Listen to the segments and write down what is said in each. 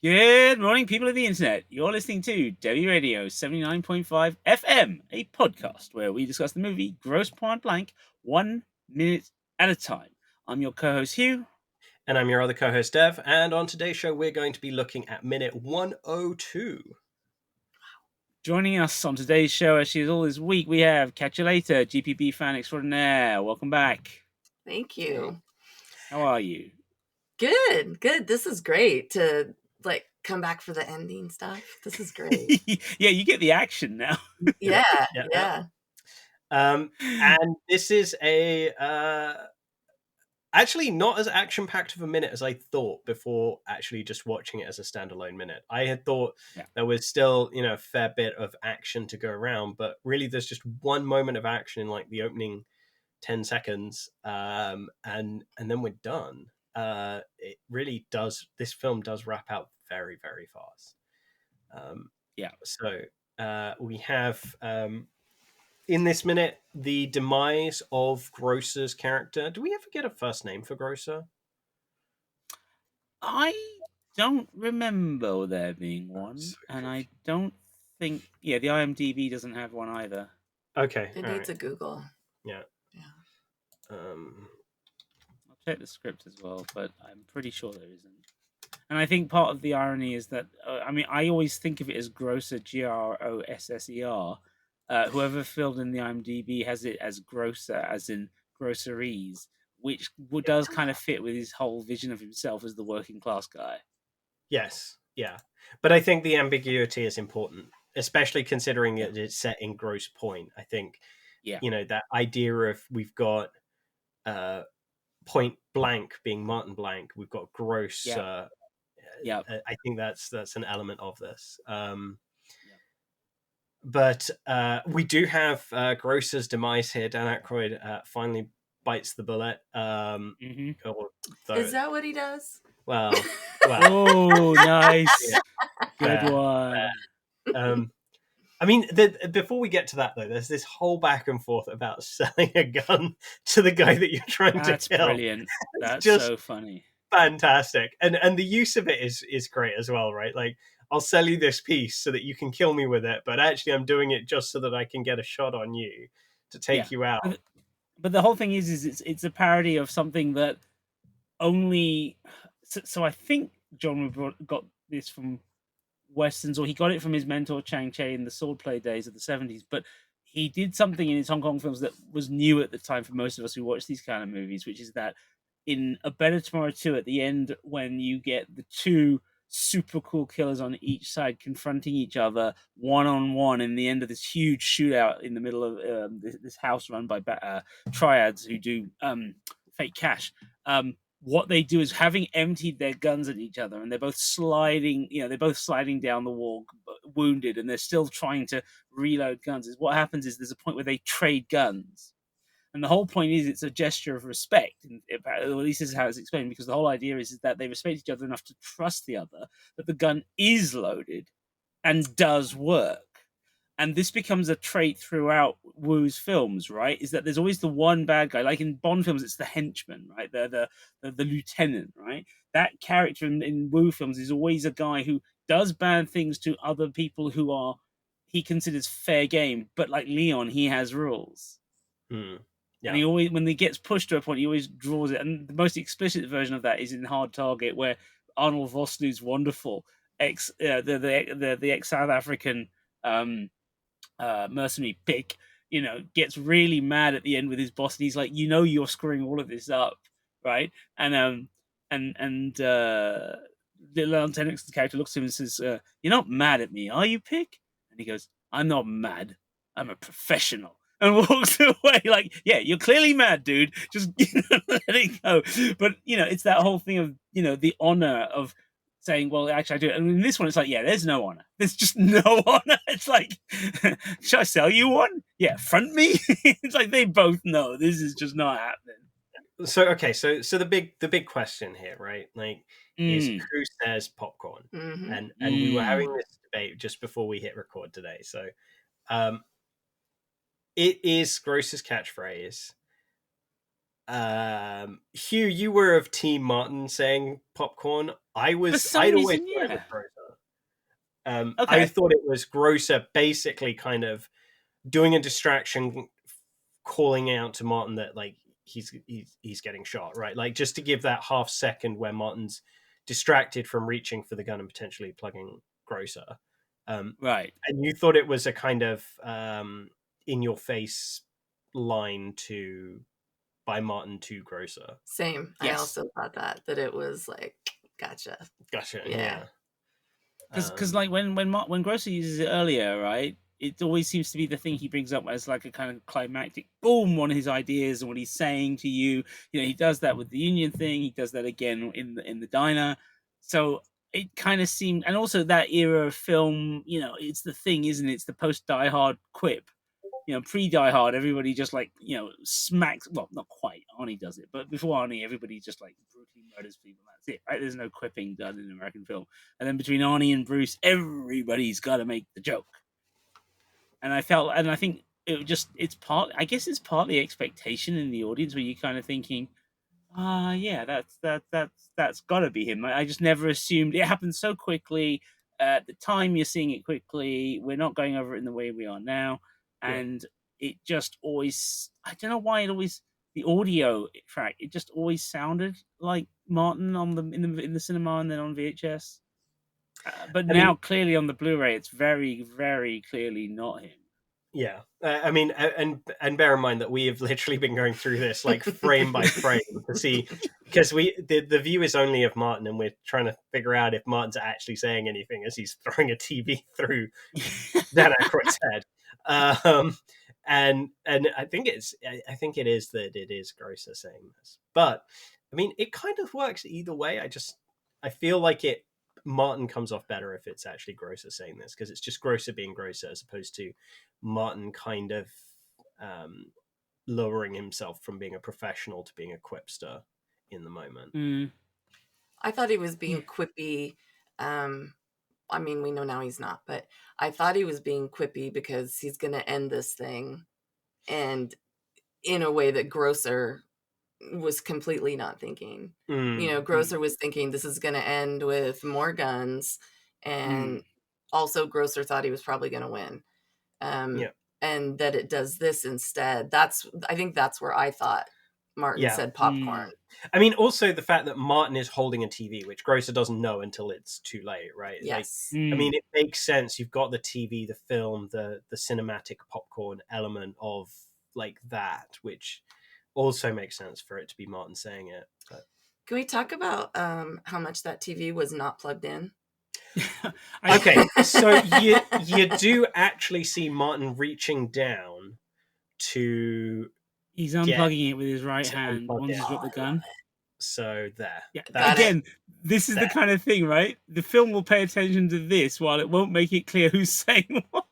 Good morning, people of the internet. You're listening to Debi Radio 79.5 FM, a podcast where we discuss the movie Grosse Pointe Blank 1 minute at a time. I'm your co-host Hugh. And I'm your other co-host Dev, and on today's show we're going to be looking at minute 102. Joining us on today's show, as she is all this week, we have Catch You Later, GPB fan extraordinaire. Welcome back. Thank you. How are you? Good. This is great to come back for the ending stuff. This is great. Yeah, you get the action now. Yeah. And this is a actually not as action-packed of a minute as I thought before actually just watching it as a standalone minute. I had thought there was still, a fair bit of action to go around, but really there's just one moment of action in like the opening 10 seconds, and then we're done. It really does. This film does wrap out very, very fast. So we have in this minute the demise of Grosse's character. Do we ever get a first name for Grosse? I don't remember there being one, and I don't think. Yeah, the IMDb doesn't have one either. Okay, it needs a Google. Yeah. I'll check the script as well, but I'm pretty sure there isn't. And I think part of the irony is that I always think of it as Grosse, Grosser. Whoever filled in the IMDb has it as Grosse, as in groceries, which does kind of fit with his whole vision of himself as the working class guy. Yes, yeah. But I think the ambiguity is important, especially considering it's set in Grosse Pointe. I think, that idea of we've got Point Blank being Martin Blank, we've got Grosse. I think that's an element of this. But we do have Grosse's demise here. Dan Aykroyd finally bites the bullet. Is that what he does? Well. Oh, nice. Good one. Before we get to that, though, there's this whole back and forth about selling a gun to the guy that you're trying to kill. That's brilliant. That's just so funny. Fantastic. And the use of it is great as well, right? Like, I'll sell you this piece so that you can kill me with it, but actually I'm doing it just so that I can get a shot on you to take you out. But the whole thing is it's a parody of something that only... So I think John got this from Westerns, or he got it from his mentor Chang Cheh in the swordplay days of the 70s, but he did something in his Hong Kong films that was new at the time for most of us who watch these kind of movies, which is that in A Better Tomorrow 2, at the end, when you get the two super cool killers on each side confronting each other one-on-one in the end of this huge shootout in the middle of this house run by triads who do fake cash, what they do is, having emptied their guns at each other, and they're both sliding down the wall wounded, and they're still trying to reload guns, is what happens is there's a point where they trade guns. And the whole point is it's a gesture of respect, or at least this is how it's explained, because the whole idea is that they respect each other enough to trust the other, that the gun is loaded and does work. And this becomes a trait throughout Woo's films, right? Is that there's always the one bad guy. Like in Bond films, it's the henchman, right? The lieutenant, right? That character in Woo films is always a guy who does bad things to other people who he considers fair game. But like Leon, he has rules. Yeah. And he always, when he gets pushed to a point, he always draws it. And the most explicit version of that is in Hard Target, where Arnold Vosloo's wonderful the ex-South African mercenary pick, gets really mad at the end with his boss, and he's like, you're screwing all of this up, right? And Lieutenant's character looks at him and says, "You're not mad at me, are you, Pick?" And he goes, "I'm not mad. I'm a professional." And walks away like, "Yeah, you're clearly mad, dude. Just let it go." But it's that whole thing of the honor of saying, "Well, actually, I do it." And in this one, it's like, "Yeah, there's no honor. There's just no honor." It's like, "Should I sell you one? Yeah, front me." It's like they both know this is just not happening. So okay, so the big question here, right? Like, is who says popcorn? Mm-hmm. And we were having this debate just before we hit record today. So, it is Grosse's catchphrase. Hugh, you were of Team Martin saying popcorn. I'd always some thought reason, it was yeah. Grosser. Okay. I thought it was Grosser basically kind of doing a distraction, calling out to Martin that like he's getting shot, right? Like just to give that half second where Martin's distracted from reaching for the gun and potentially plugging Grosser. Right. And you thought it was a kind of in your face line by Martin to Grosser. Same. Yes. I also thought that it was like, gotcha. Yeah. Because like when Grosser uses it earlier, right? It always seems to be the thing he brings up as like a kind of climactic boom on his ideas and what he's saying to you. You know, he does that with the Union thing. He does that again in the diner. So it kind of seemed, and also that era of film, you know, it's the thing, isn't it? It's the post Die Hard quip. You know, pre Die Hard, everybody just like, you know, smacks. Well, not quite. Arnie does it, but before Arnie, everybody just like brutally murders people. That's it, right? There's no quipping done in American film. And then between Arnie and Bruce, everybody's got to make the joke. And I think it's partly expectation in the audience where you're kind of thinking, yeah, that's got to be him. I just never assumed it happened so quickly. At the time, you're seeing it quickly. We're not going over it in the way we are now, and it just always. I don't know why the audio track. It just always sounded like Martin in the cinema and then on VHS. But now clearly on the Blu-ray, it's very, very clearly not him. Yeah, I mean, and bear in mind that we have literally been going through this like frame by frame to see, because the view is only of Martin, and we're trying to figure out if Martin's actually saying anything as he's throwing a TV through Dan Aykroyd's head. And I think it is that it is Grosser saying this, but I mean, it kind of works either way. I feel like Martin comes off better if it's actually Grosser saying this, because it's just Grosser being Grosser as opposed to Martin kind of lowering himself from being a professional to being a quipster in the moment. I thought he was being quippy. I mean, we know now he's not, but I thought he was being quippy because he's going to end this thing, and in a way that Grosser was completely not thinking. You know, Grosser was thinking this is going to end with more guns, and also Grosser thought he was probably going to win. And that it does this instead. I think that's where I thought Martin said popcorn. I mean, also the fact that Martin is holding a TV, which Grosser doesn't know until it's too late, right? Yes. I mean, it makes sense. You've got the TV, the film, the cinematic popcorn element of like that, which also makes sense for it to be Martin saying it. But can we talk about how much that TV was not plugged in? Okay, so you do actually see Martin reaching down to. He's unplugging it with his right hand once he's got the gun. So there. Yeah. Again, this is the kind of thing, right? The film will pay attention to this while it won't make it clear who's saying what.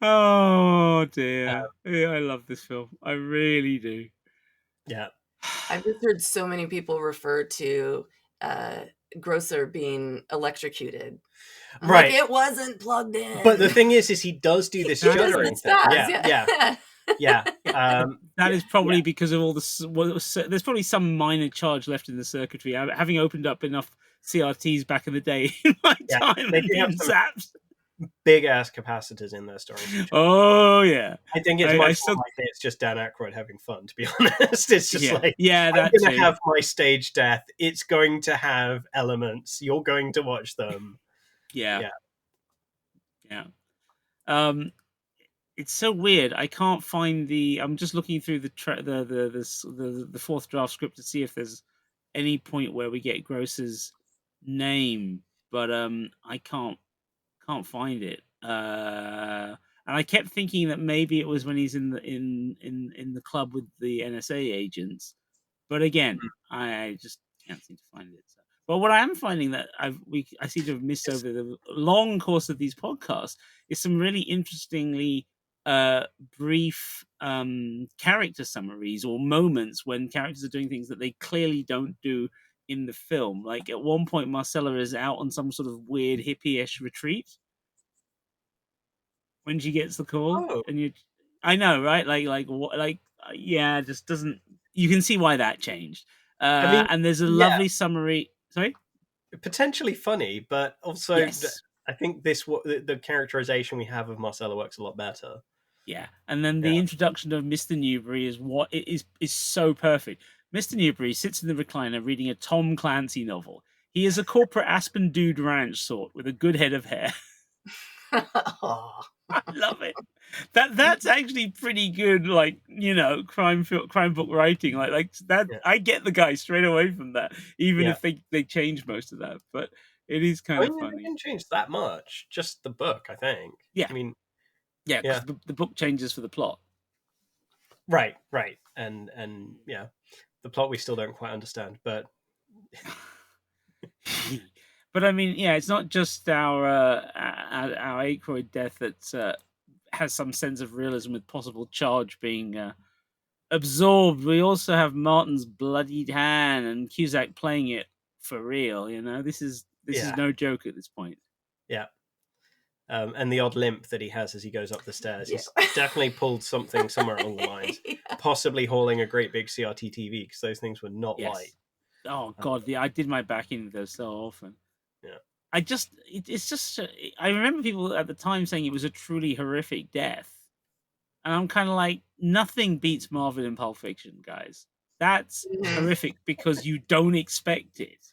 Oh dear. Yeah, I love this film. I really do. Yeah. I've just heard so many people refer to Grosser being electrocuted. Right. Like, it wasn't plugged in. But the thing is he does do this juddering thing. Yeah. That is probably because of all there's probably some minor charge left in the circuitry. Having opened up enough CRTs back in the day in my time, they do have zapped. Big ass capacitors in their storage. Oh yeah, I think it's much more like it's just Dan Aykroyd having fun. To be honest, it's just I'm going to have my stage death. It's going to have elements. You're going to watch them. Yeah. It's so weird. I can't find I'm just looking through the fourth draft script to see if there's any point where we get Grosser's name, but I can't find it. And I kept thinking that maybe it was when he's in the club with the NSA agents, but again, I just can't seem to find it. So. But what I am finding that I seem to have missed over the long course of these podcasts is some really interestingly brief character summaries or moments when characters are doing things that they clearly don't do in the film. Like at one point, Marcella is out on some sort of weird hippie-ish retreat when she gets the call, and I know, right? Like yeah, just doesn't. You can see why that changed. I mean, And there's a yeah, lovely summary. Sorry. potentially funny, but also Yes. I think the characterization we have of Marcella works a lot better. Yeah, and then the Yeah. introduction of Mr. Newberry is what it is so perfect. Mr. Newberry sits in the recliner reading a Tom Clancy novel. He is a corporate Aspen Dude Ranch sort with a good head of hair. Aw. I love it. That's actually pretty good, like, crime book writing. Like that. Yeah. I get the guy straight away from that, even Yeah. if they change most of that. But it is I kind of mean, they funny. didn't change that much. Just the book, I think. Yeah. I mean, Yeah, because yeah. the book changes for the plot. Right. And yeah, the plot we still don't quite understand, but But I mean, yeah, it's not just our Aykroyd death that has some sense of realism with possible charge being absorbed. We also have Martin's bloodied hand and Cusack playing it for real. This is Yeah. no joke at this point. Yeah. And the odd limp that he has as he goes up the stairs. Yeah. He's definitely pulled something somewhere along the lines. Yeah. Possibly hauling a great big CRT TV, because those things were not light. Oh God, I did my backing with those so often. Yeah. It's just. I remember people at the time saying it was a truly horrific death, and I'm kind of like, nothing beats Marvin in Pulp Fiction, guys. That's horrific because you don't expect it.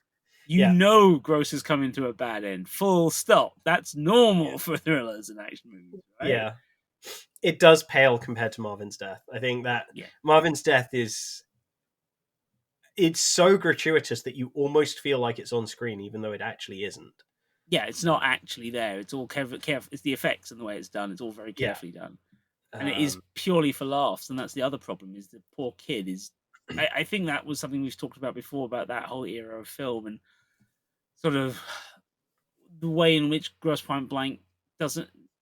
You know Gross is coming to a bad end. Full stop. That's normal for thrillers and action movies, right? Yeah. It does pale compared to Marvin's death. I think that Marvin's death it's so gratuitous that you almost feel like it's on screen, even though it actually isn't. Yeah, it's not actually there. It's all careful. It's the effects and the way it's done. It's all very carefully done. And it is purely for laughs. And that's the other problem, is the poor kid is... I think that was something we've talked about before, about that whole era of film and sort of the way in which Grosse Pointe Blank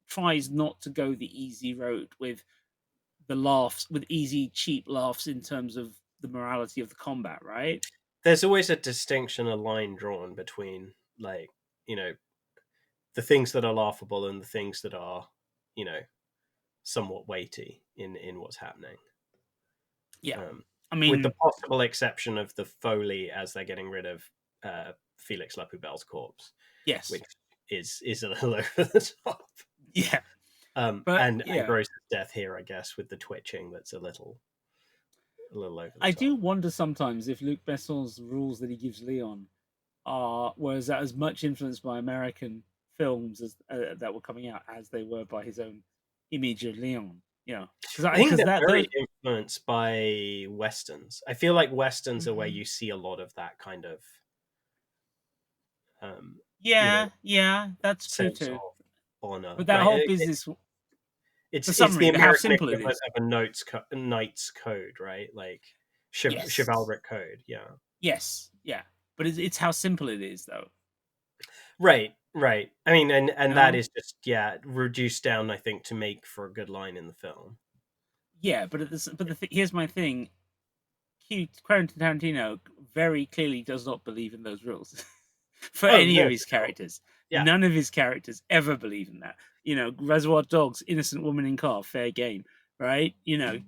tries not to go the easy road with the laughs, with easy, cheap laughs in terms of the morality of the combat, right? There's always a distinction, a line drawn between, like, the things that are laughable and the things that are, somewhat weighty in what's happening. Yeah. I mean, with the possible exception of the Foley as they're getting rid of Felix Lapoubelle's corpse. Yes. Which is a little over the top. Yeah. And Gross's death here, I guess, with the twitching, that's a little over the top. I do wonder sometimes if Luc Besson's rules that he gives Leon was as much influenced by American films as that were coming out as they were by his own image of Leon. I think they're very influenced by Westerns. I feel like Westerns are where you see a lot of that kind of that's true too. Honor. But that whole business... It's the American equivalent of a knight's code, right? Like chivalric code, yeah. Yes, yeah. But it's how simple it is, though. Right. I mean, and that is just reduced down, I think, to make for a good line in the film. Yeah, but here's my thing: Quentin Tarantino very clearly does not believe in those rules for any of his characters. Yeah. None of his characters ever believe in that. Reservoir Dogs, innocent woman in car, fair game, right?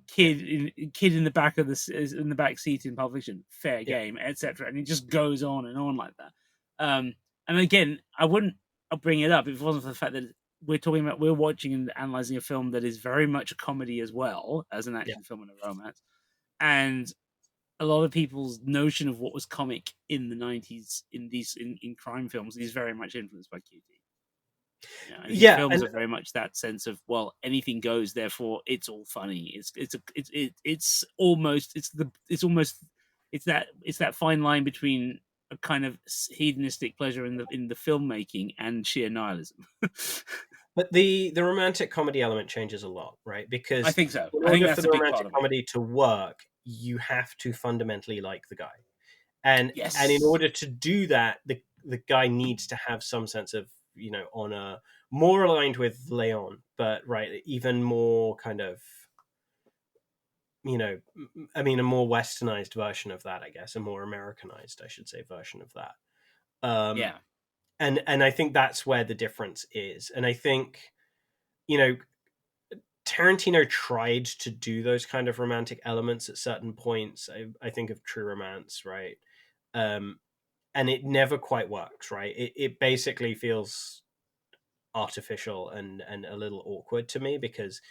Kid in the back in the back seat in Pulp Fiction, fair game, etc. And it just goes on and on like that. And again, I'll bring it up if it wasn't for the fact that we're watching and analyzing a film that is very much a comedy as well as an action film and a romance. And a lot of people's notion of what was comic in the 90s in crime films is very much influenced by QT. Films are very much that sense of, well, anything goes, therefore it's all funny. It's that fine line between a kind of hedonistic pleasure in the filmmaking and sheer nihilism. But the romantic comedy element changes a lot, right? Because I think so. In order for the romantic comedy to work, you have to fundamentally like the guy, and in order to do that, the guy needs to have some sense of honor, more aligned with Leon, but even more kind of a more westernized version of that, I guess, a more Americanized, I should say, version of that. And I think that's where the difference is. And I think, Tarantino tried to do those kind of romantic elements at certain points. I think of True Romance, right? And it never quite works, right? It basically feels artificial and a little awkward to me because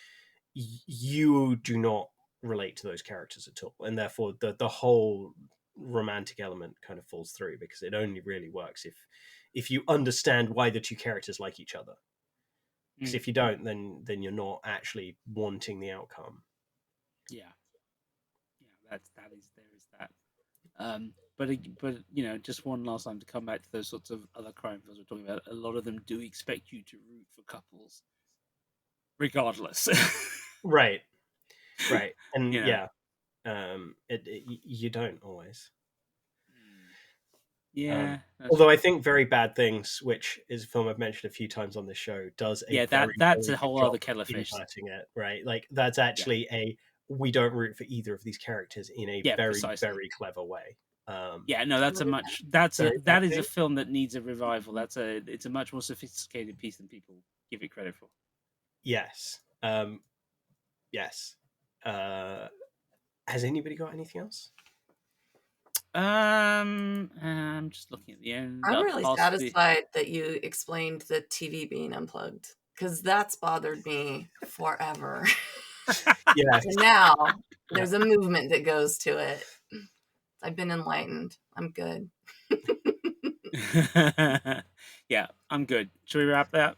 you do not relate to those characters at all, and therefore the whole romantic element kind of falls through, because it only really works if you understand why the two characters like each other. Because if you don't, then you're not actually wanting the outcome. Yeah, there is that. But you know, just one last time to come back to those sorts of other crime films we're talking about. A lot of them do expect you to root for couples, regardless. Right, and you know. you don't always. Yeah. Although I think Very Bad Things, which is a film I've mentioned a few times on this show, does that's a whole other kettle of fish. It, right? Like that's actually we don't root for either of these characters in a very precisely. very clever way. That is a film that needs a revival. It's a much more sophisticated piece than people give it credit for. Yes. Yes. Has anybody got anything else? I'm just looking at the end. I'm really satisfied that you explained the TV being unplugged, because that's bothered me forever. Yes. And now there's a movement that goes to it. I've been enlightened. I'm good. Yeah, I'm good. Should we wrap that?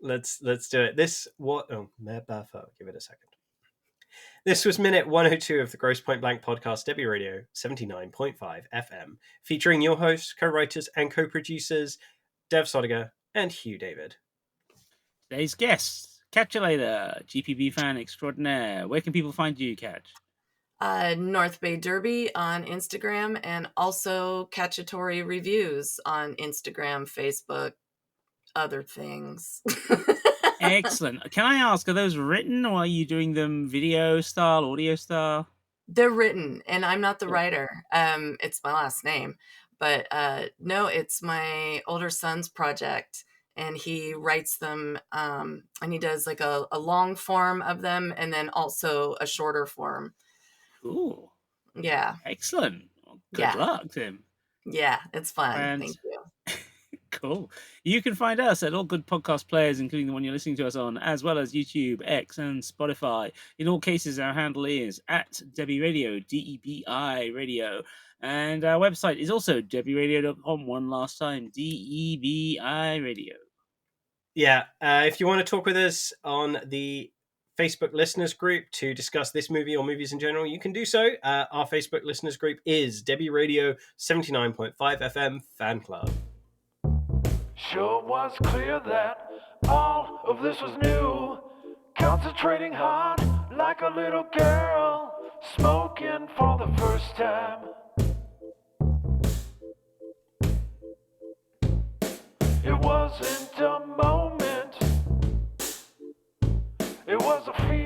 Let's do it. Give it a second. This was minute 102 of the Grosse Pointe Blank podcast, Debi Radio 79.5 FM, featuring your hosts, co-writers, and co-producers, Dev Sodiger and Hugh David. Today's guests, Catch You Later, GPB fan extraordinaire. Where can people find you, Catch? North Bay Derby on Instagram, and also Catchatory Reviews on Instagram, Facebook, other things. Excellent. Can I ask, are those written, or are you doing them video style, audio style? They're written, and I'm not the writer. It's my last name, but no, it's my older son's project, and he writes them, and he does like a long form of them, and then also a shorter form. Ooh. Yeah. Excellent. Well, good luck, Tim. Yeah, it's fun. Thank you. Cool. You can find us at all good podcast players, including the one you're listening to us on, as well as YouTube, X, and Spotify. In all cases, our handle is at Debi Radio, DEBI Radio. And our website is also debiradio.com. One last time, DEBI Radio. Yeah. If you want to talk with us on the Facebook listeners group to discuss this movie or movies in general, you can do so. Our Facebook listeners group is Debi Radio 79.5 FM Fan Club. Sure was clear that all of this was new. Concentrating hard like a little girl, smoking for the first time. It wasn't a moment, it was a feeling.